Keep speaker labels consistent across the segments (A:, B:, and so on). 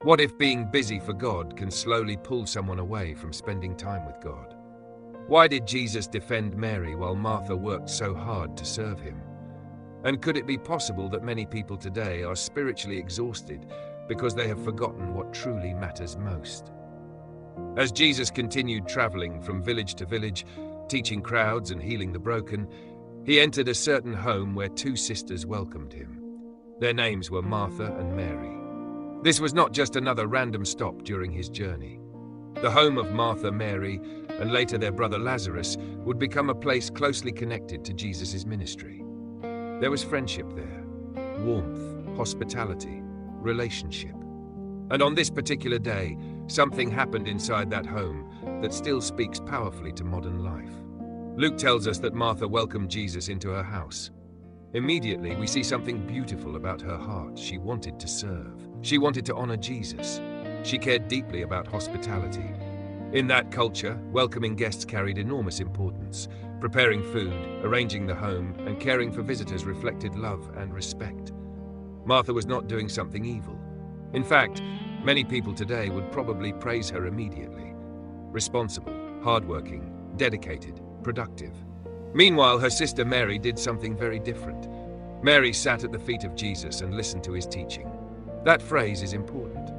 A: What if being busy for God can slowly pull someone away from spending time with God? Why did Jesus defend Mary while Martha worked so hard to serve him? And could it be possible that many people today are spiritually exhausted because they have forgotten what truly matters most? As Jesus continued traveling from village to village, teaching crowds and healing the broken, he entered a certain home where two sisters welcomed him. Their names were Martha and Mary. This was not just another random stop during his journey. The home of Martha, Mary, and later their brother Lazarus would become a place closely connected to Jesus' ministry. There was friendship there, warmth, hospitality, relationship. And on this particular day, something happened inside that home that still speaks powerfully to modern life. Luke tells us that Martha welcomed Jesus into her house. Immediately, we see something beautiful about her heart. She wanted to serve. She wanted to honor Jesus. She cared deeply about hospitality. In that culture, welcoming guests carried enormous importance. Preparing food, arranging the home, and caring for visitors reflected love and respect. Martha was not doing something evil. In fact, many people today would probably praise her immediately. Responsible, hardworking, dedicated, productive. Meanwhile, her sister Mary did something very different. Mary sat at the feet of Jesus and listened to his teaching. That phrase is important.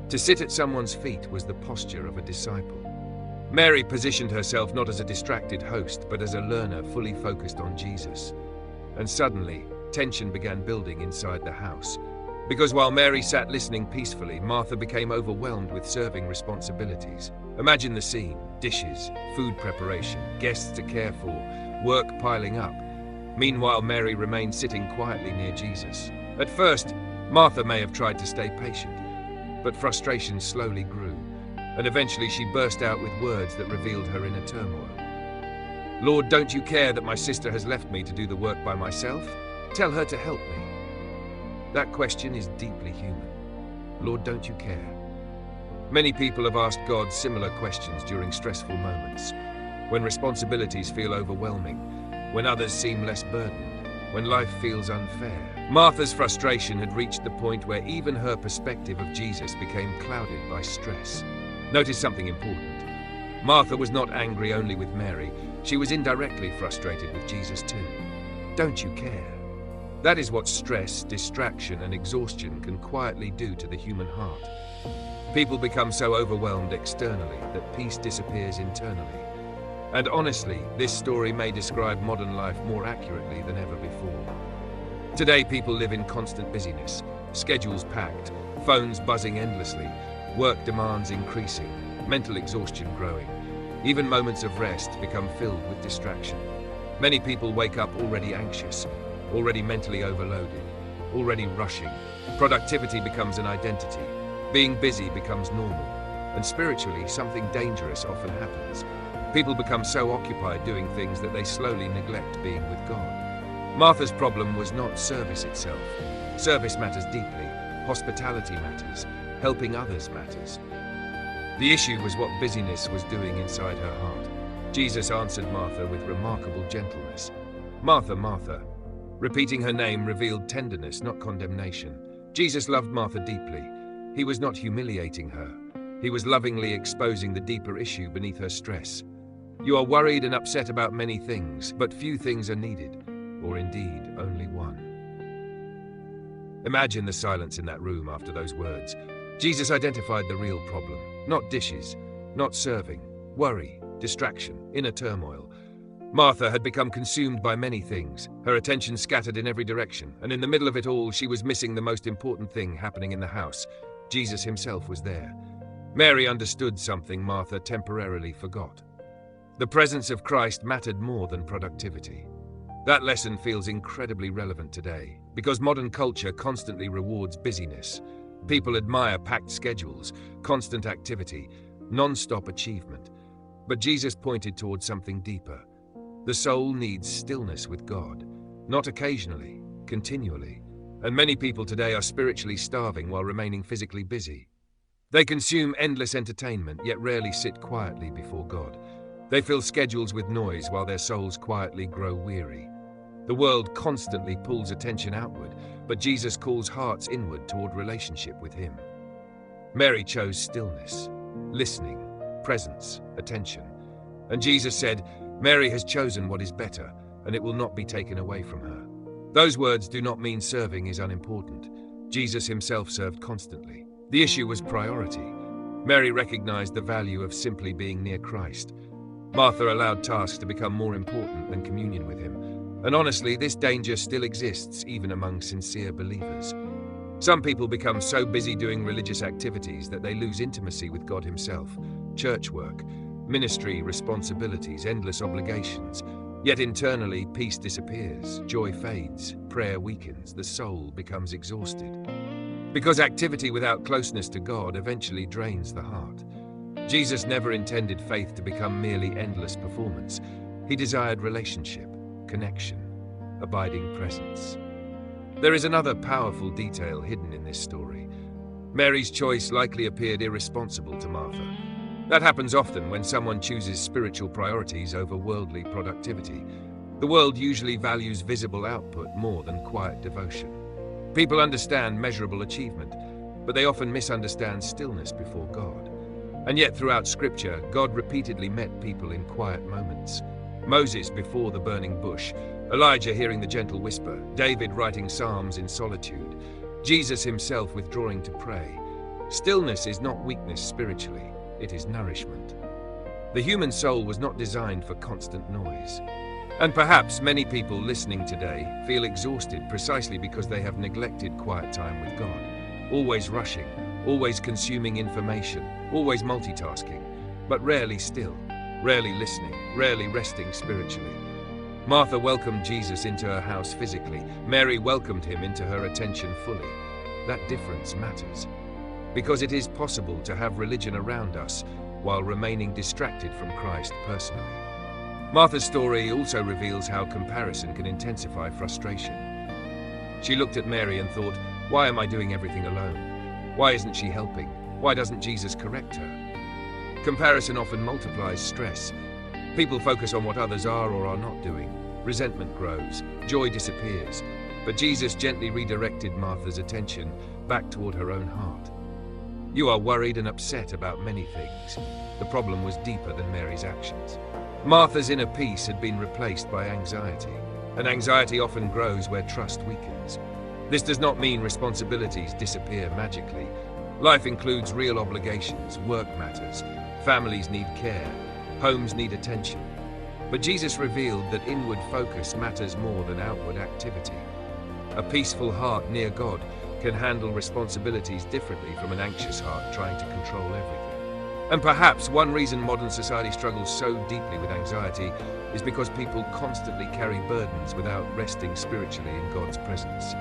A: To sit at someone's feet was the posture of a disciple. Mary positioned herself not as a distracted host, but as a learner fully focused on Jesus. And suddenly, tension began building inside the house. Because while Mary sat listening peacefully, Martha became overwhelmed with serving responsibilities. Imagine the scene: dishes, food preparation, guests to care for, work piling up. Meanwhile, Mary remained sitting quietly near Jesus. At first, Martha may have tried to stay patient, but frustration slowly grew, and eventually she burst out with words that revealed her inner turmoil. "Lord, don't you care that my sister has left me to do the work by myself? Tell her to help me." That question is deeply human. Lord, don't you care? Many people have asked God similar questions during stressful moments, when responsibilities feel overwhelming, when others seem less burdened, when life feels unfair. Martha's frustration had reached the point where even her perspective of Jesus became clouded by stress. Notice something important. Martha was not angry only with Mary, she was indirectly frustrated with Jesus too. Don't you care? That is what stress, distraction, and exhaustion can quietly do to the human heart. People become so overwhelmed externally that peace disappears internally. And honestly, this story may describe modern life more accurately than ever before. Today, people live in constant busyness, schedules packed, phones buzzing endlessly, work demands increasing, mental exhaustion growing. Even moments of rest become filled with distraction. Many people wake up already anxious, already mentally overloaded, already rushing. Productivity becomes an identity. Being busy becomes normal. And spiritually, something dangerous often happens. People become so occupied doing things that they slowly neglect being with God. Martha's problem was not service itself. Service matters deeply. Hospitality matters. Helping others matters. The issue was what busyness was doing inside her heart. Jesus answered Martha with remarkable gentleness. "Martha, Martha." Repeating her name revealed tenderness, not condemnation. Jesus loved Martha deeply. He was not humiliating her. He was lovingly exposing the deeper issue beneath her stress. You are worried and upset about many things, but few things are needed, or indeed only one. Imagine the silence in that room after those words. Jesus identified the real problem. Not dishes, not serving, worry, distraction, inner turmoil. Martha had become consumed by many things, her attention scattered in every direction, and in the middle of it all, she was missing the most important thing happening in the house. Jesus himself was there. Mary understood something Martha temporarily forgot. The presence of Christ mattered more than productivity. That lesson feels incredibly relevant today, because modern culture constantly rewards busyness. People admire packed schedules, constant activity, non-stop achievement. But Jesus pointed towards something deeper. The soul needs stillness with God, not occasionally, continually. And many people today are spiritually starving while remaining physically busy. They consume endless entertainment, yet rarely sit quietly before God. They fill schedules with noise while their souls quietly grow weary. The world constantly pulls attention outward, but Jesus calls hearts inward toward relationship with Him. Mary chose stillness, listening, presence, attention. And Jesus said, "Mary has chosen what is better, and it will not be taken away from her." Those words do not mean serving is unimportant. Jesus himself served constantly. The issue was priority. Mary recognized the value of simply being near Christ. Martha allowed tasks to become more important than communion with him. And honestly, this danger still exists even among sincere believers. Some people become so busy doing religious activities that they lose intimacy with God himself. Church work, ministry, responsibilities, endless obligations. Yet internally, peace disappears, joy fades, prayer weakens, the soul becomes exhausted. Because activity without closeness to God eventually drains the heart. Jesus never intended faith to become merely endless performance. He desired relationship, connection, abiding presence. There is another powerful detail hidden in this story. Mary's choice likely appeared irresponsible to Martha. That happens often when someone chooses spiritual priorities over worldly productivity. The world usually values visible output more than quiet devotion. People understand measurable achievement, but they often misunderstand stillness before God. And yet throughout Scripture, God repeatedly met people in quiet moments. Moses before the burning bush, Elijah hearing the gentle whisper, David writing psalms in solitude, Jesus himself withdrawing to pray. Stillness is not weakness spiritually, it is nourishment. The human soul was not designed for constant noise. And perhaps many people listening today feel exhausted precisely because they have neglected quiet time with God. Always rushing, always consuming information, always multitasking, but rarely still, rarely listening, rarely resting spiritually. Martha welcomed Jesus into her house physically. Mary welcomed him into her attention fully. That difference matters. Because it is possible to have religion around us while remaining distracted from Christ personally. Martha's story also reveals how comparison can intensify frustration. She looked at Mary and thought, why am I doing everything alone? Why isn't she helping? Why doesn't Jesus correct her? Comparison often multiplies stress. People focus on what others are or are not doing. Resentment grows, joy disappears. But Jesus gently redirected Martha's attention back toward her own heart. You are worried and upset about many things. The problem was deeper than Mary's actions. Martha's inner peace had been replaced by anxiety, and anxiety often grows where trust weakens. This does not mean responsibilities disappear magically. Life includes real obligations, work matters, families need care, homes need attention. But Jesus revealed that inward focus matters more than outward activity. A peaceful heart near God can handle responsibilities differently from an anxious heart trying to control everything. And perhaps one reason modern society struggles so deeply with anxiety is because people constantly carry burdens without resting spiritually in God's presence.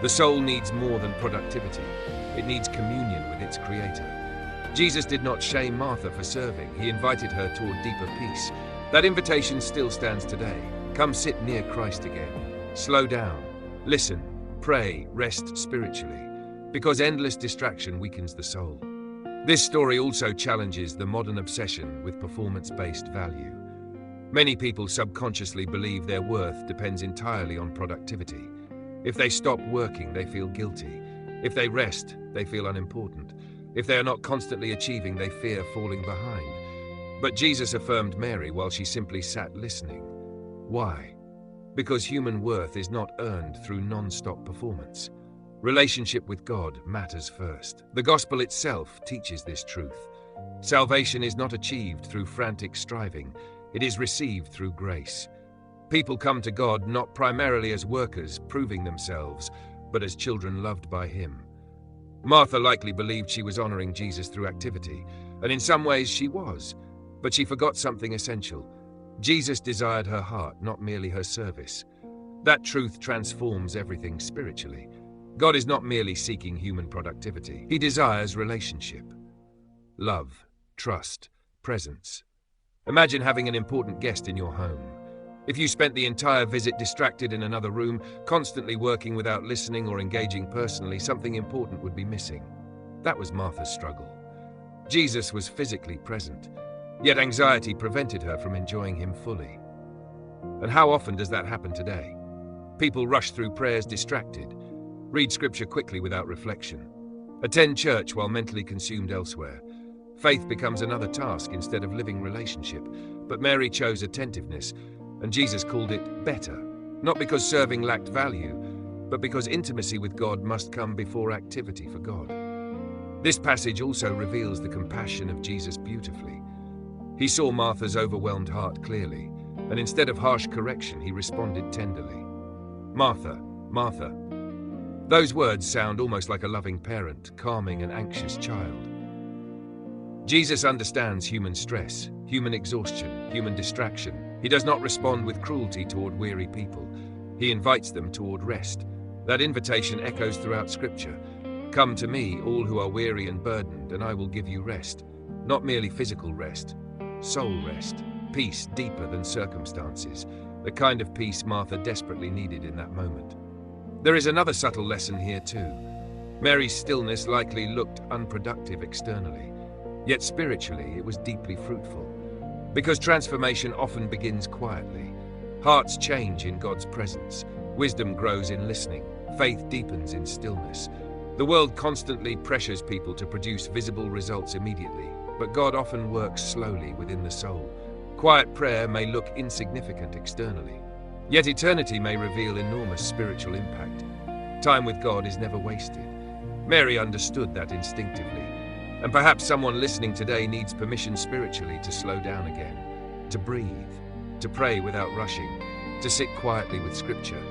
A: The soul needs more than productivity. It needs communion with its Creator. Jesus did not shame Martha for serving. He invited her toward deeper peace. That invitation still stands today. Come sit near Christ again. Slow down. Listen. Pray, rest spiritually, because endless distraction weakens the soul. This story also challenges the modern obsession with performance-based value. Many people subconsciously believe their worth depends entirely on productivity. If they stop working, they feel guilty. If they rest, they feel unimportant. If they are not constantly achieving, they fear falling behind. But Jesus affirmed Mary while she simply sat listening. Why? Because human worth is not earned through non-stop performance. Relationship with God matters first. The gospel itself teaches this truth. Salvation is not achieved through frantic striving. It is received through grace. People come to God not primarily as workers proving themselves, but as children loved by Him. Martha likely believed she was honoring Jesus through activity, and in some ways she was, but she forgot something essential. Jesus desired her heart, not merely her service. That truth transforms everything spiritually. God is not merely seeking human productivity. He desires relationship, love, trust, presence. Imagine having an important guest in your home. If you spent the entire visit distracted in another room, constantly working without listening or engaging personally, something important would be missing. That was Martha's struggle. Jesus was physically present, yet anxiety prevented her from enjoying Him fully. And how often does that happen today? People rush through prayers distracted, read scripture quickly without reflection, Attend church while mentally consumed elsewhere. Faith becomes another task instead of living relationship. But Mary chose attentiveness, and Jesus called it better. Not because serving lacked value, but because intimacy with God must come before activity for God. This passage also reveals the compassion of Jesus beautifully. He saw Martha's overwhelmed heart clearly, and instead of harsh correction, he responded tenderly. "Martha, Martha." Those words sound almost like a loving parent calming an anxious child. Jesus understands human stress, human exhaustion, human distraction. He does not respond with cruelty toward weary people. He invites them toward rest. That invitation echoes throughout Scripture. "Come to me, all who are weary and burdened, and I will give you rest." Not merely physical rest, soul rest, peace deeper than circumstances, the kind of peace Martha desperately needed in that moment. There is another subtle lesson here too. Mary's stillness likely looked unproductive externally, yet spiritually it was deeply fruitful. Because transformation often begins quietly. Hearts change in God's presence. Wisdom grows in listening. Faith deepens in stillness. The world constantly pressures people to produce visible results immediately, but God often works slowly within the soul. Quiet prayer may look insignificant externally, yet eternity may reveal enormous spiritual impact. Time with God is never wasted. Mary understood that instinctively, and perhaps someone listening today needs permission spiritually to slow down again, to breathe, to pray without rushing, to sit quietly with Scripture,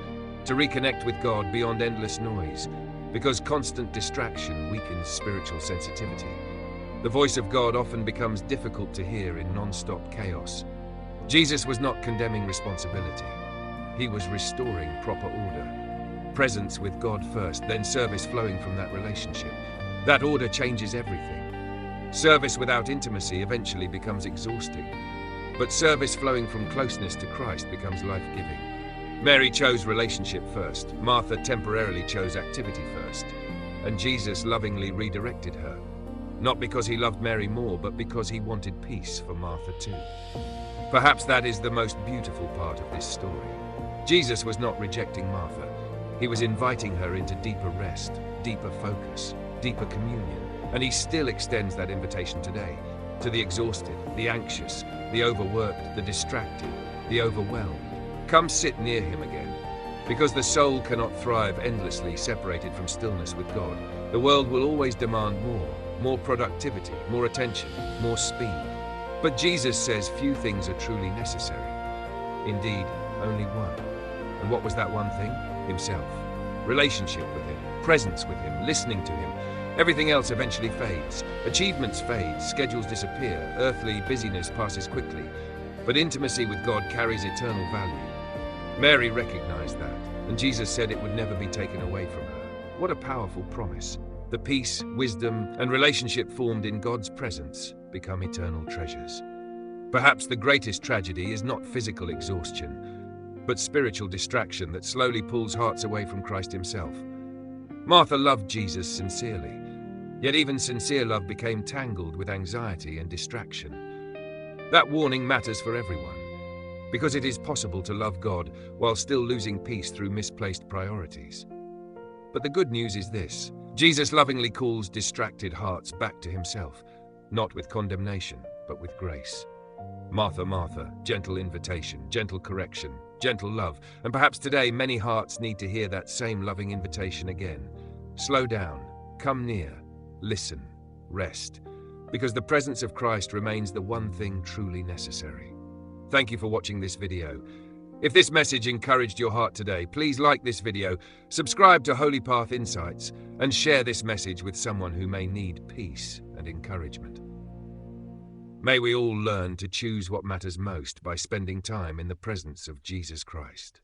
A: to reconnect with God beyond endless noise, because constant distraction weakens spiritual sensitivity. The voice of God often becomes difficult to hear in non-stop chaos. Jesus was not condemning responsibility. He was restoring proper order. Presence with God first, then service flowing from that relationship. That order changes everything. Service without intimacy eventually becomes exhausting, but service flowing from closeness to Christ becomes life-giving. Mary chose relationship first. Martha temporarily chose activity first, and Jesus lovingly redirected her. Not because he loved Mary more, but because he wanted peace for Martha too. Perhaps that is the most beautiful part of this story. Jesus was not rejecting Martha. He was inviting her into deeper rest, deeper focus, deeper communion, and he still extends that invitation today to the exhausted, the anxious, the overworked, the distracted, the overwhelmed. Come sit near him again, because the soul cannot thrive endlessly separated from stillness with God. The world will always demand more productivity, more attention, more speed. But Jesus says few things are truly necessary. Indeed, only one. And what was that one thing? Himself. Relationship with him, presence with him, listening to him. Everything else eventually fades. Achievements fade, schedules disappear, earthly busyness passes quickly. But intimacy with God carries eternal value. Mary recognized that, and Jesus said it would never be taken away from her. What a powerful promise. The peace, wisdom, and relationship formed in God's presence become eternal treasures. Perhaps the greatest tragedy is not physical exhaustion, but spiritual distraction that slowly pulls hearts away from Christ himself. Martha loved Jesus sincerely, yet even sincere love became tangled with anxiety and distraction. That warning matters for everyone, because it is possible to love God while still losing peace through misplaced priorities. But the good news is this: Jesus lovingly calls distracted hearts back to himself, not with condemnation, but with grace. Martha, Martha, gentle invitation, gentle correction, gentle love, and perhaps today many hearts need to hear that same loving invitation again. Slow down, come near, listen, rest, because the presence of Christ remains the one thing truly necessary. Thank you for watching this video. If this message encouraged your heart today, please like this video, subscribe to Holy Path Insights, and share this message with someone who may need peace and encouragement. May we all learn to choose what matters most by spending time in the presence of Jesus Christ.